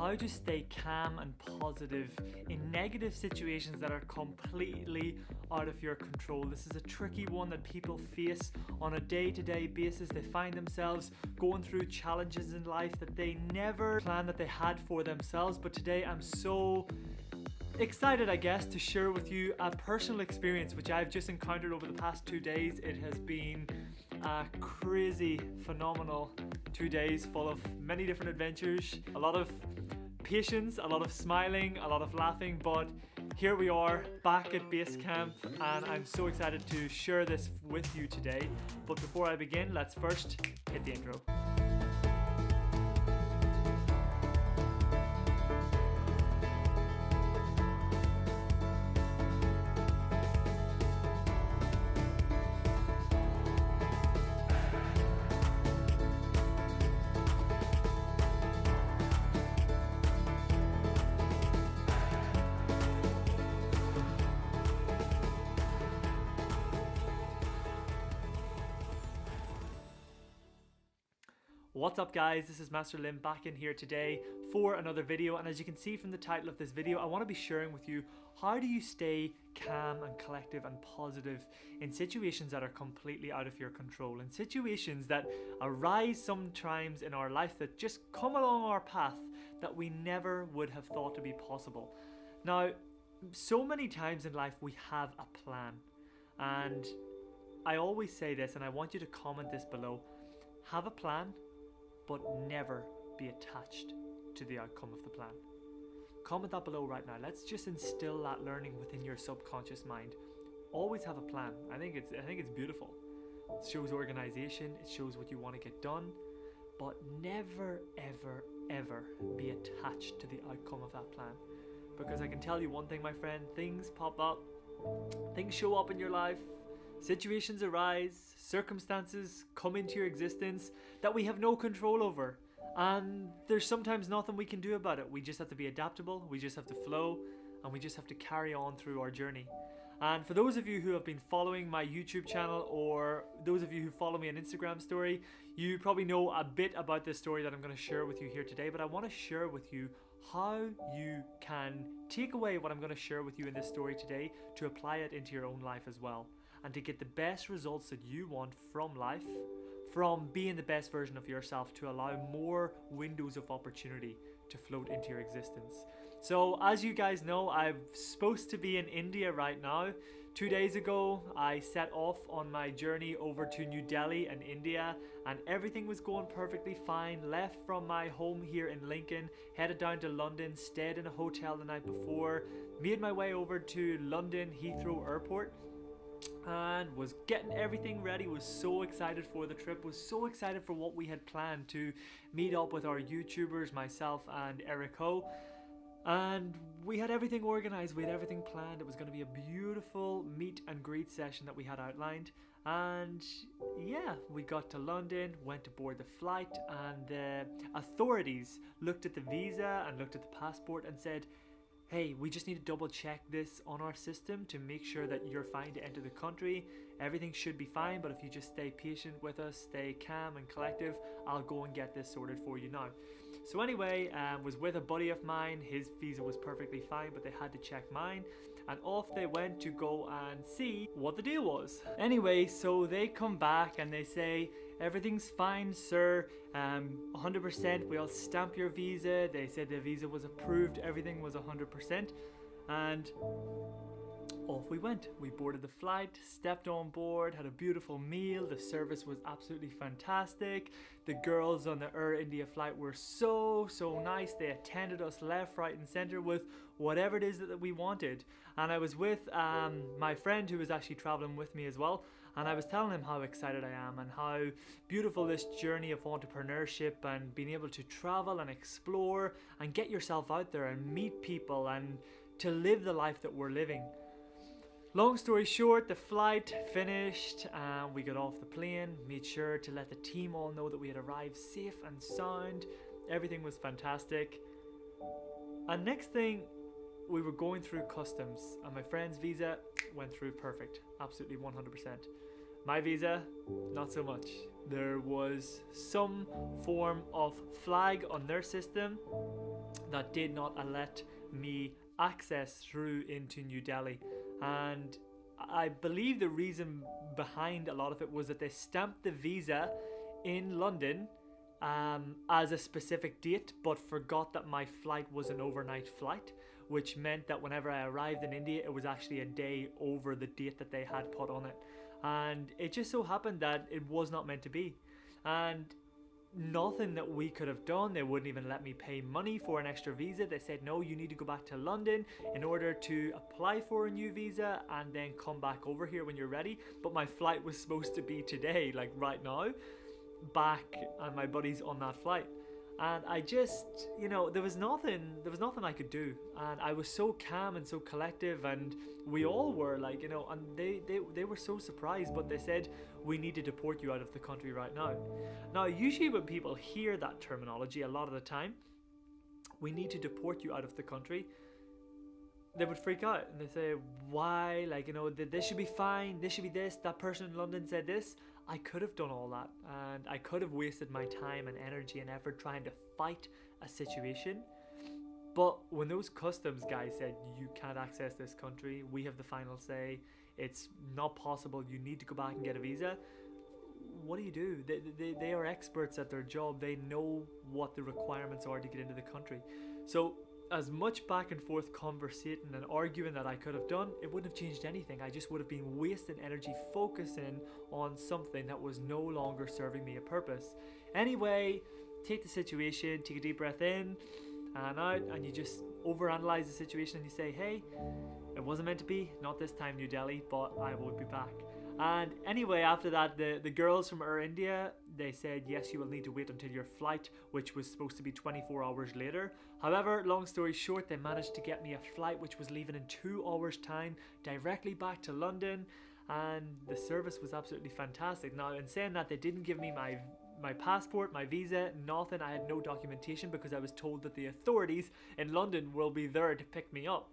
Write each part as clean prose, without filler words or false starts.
how to stay calm and positive in negative situations that are completely out of your control. This is a tricky one that people face on a day-to-day basis. They find themselves going through challenges in life that they never planned that they had for themselves. But today I'm so excited, I guess, to share with you a personal experience which I've just encountered over the past 2 days. It has been a crazy, phenomenal 2 days full of many different adventures, a lot of patience, a lot of smiling, a lot of laughing, but here we are back at base camp and I'm so excited to share this with you today. But before I begin, let's first hit the intro. What's up guys, this is Master Lim back in here today for another video, and as you can see from the title of this video, I want to be sharing with you how do you stay calm and collective and positive in situations that are completely out of your control, in situations that arise sometimes in our life that just come along our path that we never would have thought to be possible. Now, so many times in life we have a plan, and I always say this and I want you to comment this below: have a plan, but never be attached to the outcome of the plan. Comment that below right now. Let's just instill that learning within your subconscious mind. Always have a plan. I think it's beautiful. It shows organization, it shows what you want to get done, but never ever ever be attached to the outcome of that plan. Because I can tell you one thing, my friend, things pop up, things show up in your life, situations arise, circumstances come into your existence that we have no control over, and there's sometimes nothing we can do about it. We just have to be adaptable, we just have to flow, and we just have to carry on through our journey. And for those of you who have been following my YouTube channel, or those of you who follow me on Instagram story, you probably know a bit about this story that I'm going to share with you here today. But I want to share with you how you can take away what I'm going to share with you in this story today to apply it into your own life as well, and to get the best results that you want from life, from being the best version of yourself, to allow more windows of opportunity to float into your existence. So as you guys know, I'm supposed to be in India right now. 2 days ago, I set off on my journey over to New Delhi in India, and everything was going perfectly fine. Left from my home here in Lincoln, headed down to London, stayed in a hotel the night before, made my way over to London Heathrow Airport, and was getting everything ready. Was so excited for the trip, was so excited for what we had planned to meet up with our YouTubers, myself and Eric Ho. And we had everything organized, we had everything planned. It was going to be a beautiful meet and greet session that we had outlined. And yeah, we got to London, went to board the flight, and the authorities looked at the visa and looked at the passport and said, hey, we just need to double check this on our system to make sure that you're fine to enter the country. Everything should be fine, but if you just stay patient with us, stay calm and collective, I'll go and get this sorted for you now. So anyway, was with a buddy of mine. His visa was perfectly fine, but they had to check mine, and off they went to go and see what the deal was. Anyway, so they come back and they say, everything's fine, sir, 100%, we'll stamp your visa. They said the visa was approved, everything was 100%, and off we went. We boarded the flight, stepped on board, had a beautiful meal. The service was absolutely fantastic. The girls on the Air India flight were so nice. They attended us left, right and center with whatever it is that we wanted. And I was with my friend who was actually traveling with me as well, and I was telling him how excited I am and how beautiful this journey of entrepreneurship and being able to travel and explore and get yourself out there and meet people and to live the life that we're living. Long story short, the flight finished and we got off the plane, made sure to let the team all know that we had arrived safe and sound. Everything was fantastic. And next thing, we were going through customs and my friend's visa went through perfect, absolutely 100%. My visa, not so much. there was some form of flag on their system that did not let me access through into New Delhi. And I believe the reason behind a lot of it was that they stamped the visa in London as a specific date, but forgot that my flight was an overnight flight, which meant that whenever I arrived in India, it was actually a day over the date that they had put on it. And it just so happened that it was not meant to be. And nothing that we could have done. They wouldn't even let me pay money for an extra visa. They said, no, you need to go back to London in order to apply for a new visa and then come back over here when you're ready. But my flight was supposed to be today, like right now, back, and my buddy's on that flight. And I just, there was nothing I could do. And I was so calm and so collective, and we all were like, and they were so surprised, but they said, we need to deport you out of the country right now. Now, usually when people hear that terminology, a lot of the time, we need to deport you out of the country, they would freak out and they say, why? Like, this should be fine, this should be this, that person in London said this. I could have done all that, and I could have wasted my time and energy and effort trying to fight a situation. But when those customs guys said, you can't access this country, we have the final say, it's not possible, you need to go back and get a visa, what do? They are experts at their job. They know what the requirements are to get into the country. So as much back and forth conversating and arguing that I could have done, it wouldn't have changed anything. I just would have been wasting energy focusing on something that was no longer serving me a purpose. Anyway, take the situation, take a deep breath in and out, and you just overanalyze the situation and you say, hey, it wasn't meant to be, not this time New Delhi, but I will be back. And anyway, after that, the girls from Air India, they said, yes, you will need to wait until your flight, which was supposed to be 24 hours later. However, long story short, they managed to get me a flight which was leaving in 2 hours time directly back to London, and the service was absolutely fantastic. Now, in saying that, they didn't give me my passport, my visa, nothing. I had no documentation because I was told that the authorities in London will be there to pick me up.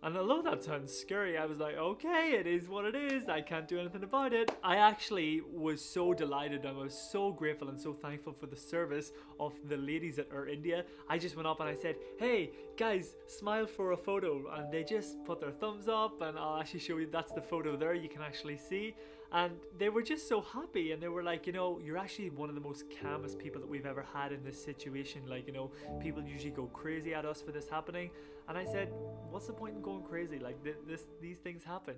And although that sounds scary, I was like, okay, it is what it is. I can't do anything about it. I actually was so delighted. I was so grateful and so thankful for the service of the ladies at Air India. I just went up and I said, hey, guys, smile for a photo. And they just put their thumbs up, and I'll actually show you, that's the photo there, you can actually see. And they were just so happy, and they were like, you're actually one of the most calmest people that we've ever had in this situation. Like, people usually go crazy at us for this happening. And I said, what's the point in going crazy? Like, these things happen,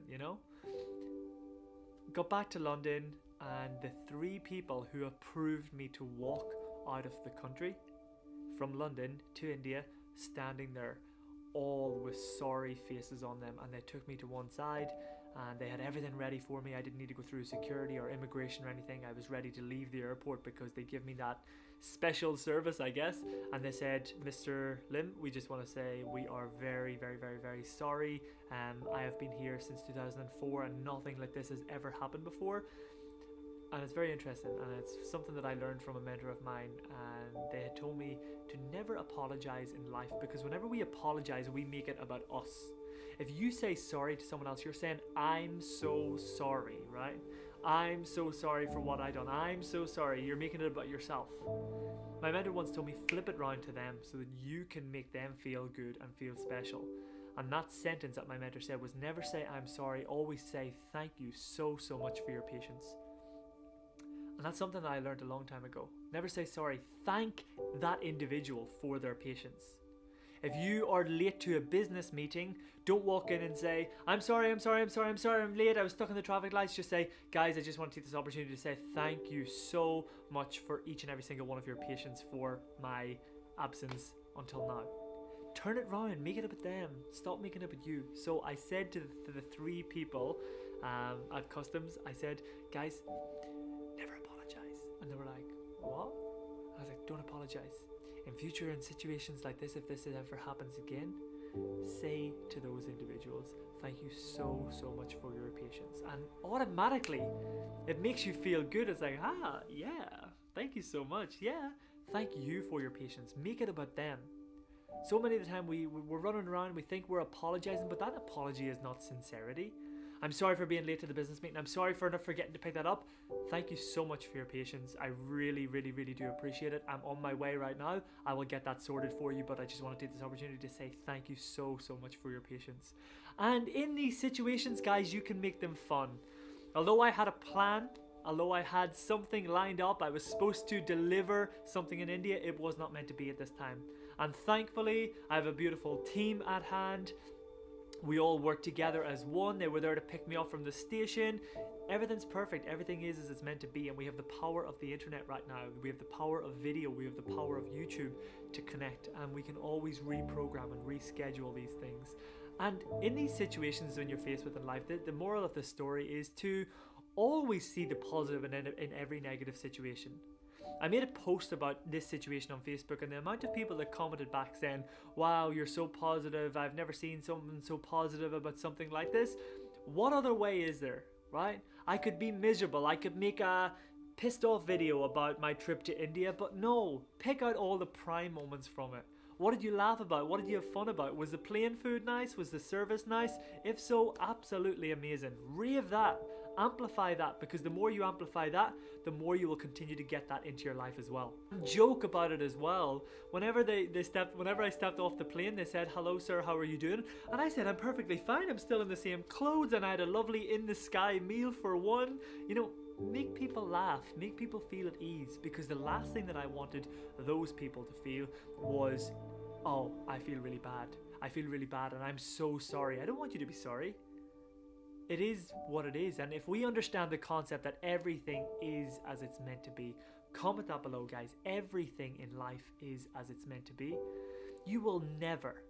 Got back to London, and the 3 people who approved me to walk out of the country from London to India, standing there, all with sorry faces on them, and they took me to one side, and they had everything ready for me. I didn't need to go through security or immigration or anything. I was ready to leave the airport because they give me that special service, I guess. And they said, Mr. Lim, we just want to say we are very, very, very, very sorry. I have been here since 2004 and nothing like this has ever happened before. And it's very interesting, and it's something that I learned from a mentor of mine, and they had told me to never apologize in life, because whenever we apologize, we make it about us. If you say sorry to someone else, you're saying, I'm so sorry, right? I'm so sorry for what I done. I'm so sorry. You're making it about yourself. My mentor once told me, flip it round to them so that you can make them feel good and feel special. And that sentence that my mentor said was, never say I'm sorry, always say thank you so much for your patience. And that's something that I learned a long time ago. Never say sorry. Thank that individual for their patience. If you are late to a business meeting, don't walk in and say, I'm sorry, I'm late, I was stuck in the traffic lights. Just say, guys, I just want to take this opportunity to say thank you so much for each and every single one of your patients for my absence until now. Turn it round, make it about them. Stop making it about you. So I said to the 3 people at customs, I said, guys, never apologize. And they were like, what? I was like, don't apologize. In future, in situations like this, if this ever happens again, say to those individuals, thank you so much for your patience. And automatically, it makes you feel good. It's like, yeah, thank you so much. Yeah, thank you for your patience. Make it about them. So many of the time we're running around, we think we're apologizing, but that apology is not sincerity. I'm sorry for being late to the business meeting. I'm sorry for not forgetting to pick that up. Thank you so much for your patience. I really, really, really do appreciate it. I'm on my way right now. I will get that sorted for you, but I just want to take this opportunity to say thank you so much for your patience. And in these situations, guys, you can make them fun. Although I had a plan, although I had something lined up, I was supposed to deliver something in India, it was not meant to be at this time. And thankfully, I have a beautiful team at hand. We all work together as one. They were there to pick me up from the station. Everything's perfect. Everything is as it's meant to be. And we have the power of the internet right now. We have the power of video. We have the power of YouTube to connect. And we can always reprogram and reschedule these things. And in these situations when you're faced with in life, the moral of the story is to always see the positive in every negative situation. I made a post about this situation on Facebook, and the amount of people that commented back saying, wow, you're so positive, I've never seen someone so positive about something like this. What other way is there, right? I could be miserable, I could make a pissed off video about my trip to India, but no, pick out all the prime moments from it. What did you laugh about? What did you have fun about? Was the plain food nice? Was the service nice? If so, absolutely amazing. Rave that. Amplify that, because the more you amplify that, the more you will continue to get that into your life as well. Joke about it as well. Whenever I stepped off the plane, they said, hello sir, how are you doing? And I said, I'm perfectly fine. I'm still in the same clothes, and I had a lovely in the sky meal for one. You know, make people laugh, make people feel at ease, because the last thing that I wanted those people to feel was, oh, I feel really bad. I feel really bad and I'm so sorry. I don't want you to be sorry. It is what it is, and if we understand the concept that everything is as it's meant to be, comment that below, guys. Everything in life is as it's meant to be. You will never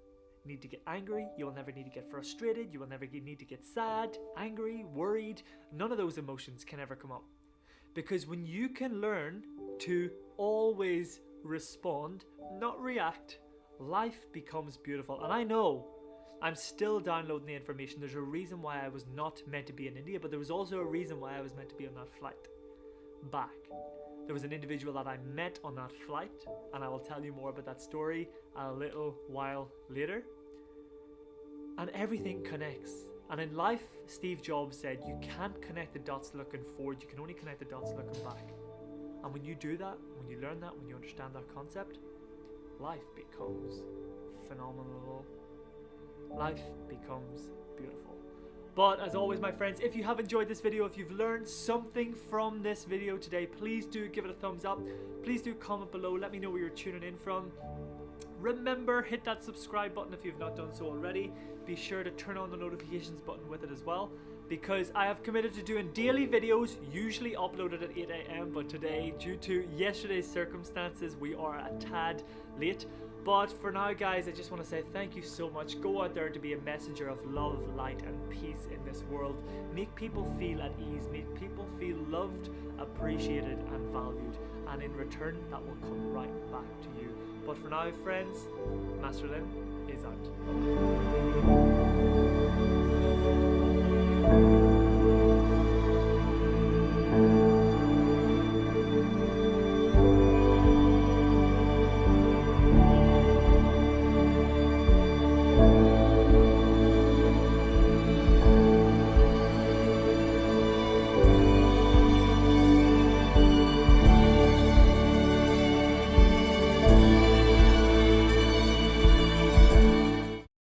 need to get angry, you will never need to get frustrated, you will never need to get sad, angry, worried. None of those emotions can ever come up. Because when you can learn to always respond, not react, life becomes beautiful. And I know I'm still downloading the information. There's a reason why I was not meant to be in India, but there was also a reason why I was meant to be on that flight back. There was an individual that I met on that flight, and I will tell you more about that story a little while later. And everything connects. And in life, Steve Jobs said, you can't connect the dots looking forward, you can only connect the dots looking back. And when you do that, when you learn that, when you understand that concept, life becomes phenomenal. Life becomes beautiful. But as always, my friends, if you have enjoyed this video, if you've learned something from this video today, please do give it a thumbs up. Please do comment below. Let me know where you're tuning in from. Remember, hit that subscribe button if you've not done so already. Be sure to turn on the notifications button with it as well, because I have committed to doing daily videos, usually uploaded at 8 AM, but today, due to yesterday's circumstances, we are a tad late. But for now, guys, I just want to say thank you so much. Go out there to be a messenger of love, light, and peace in this world. Make people feel at ease. Make people feel loved, appreciated, and valued. And in return, that will come right back to you. But for now, friends, Master Lim is out.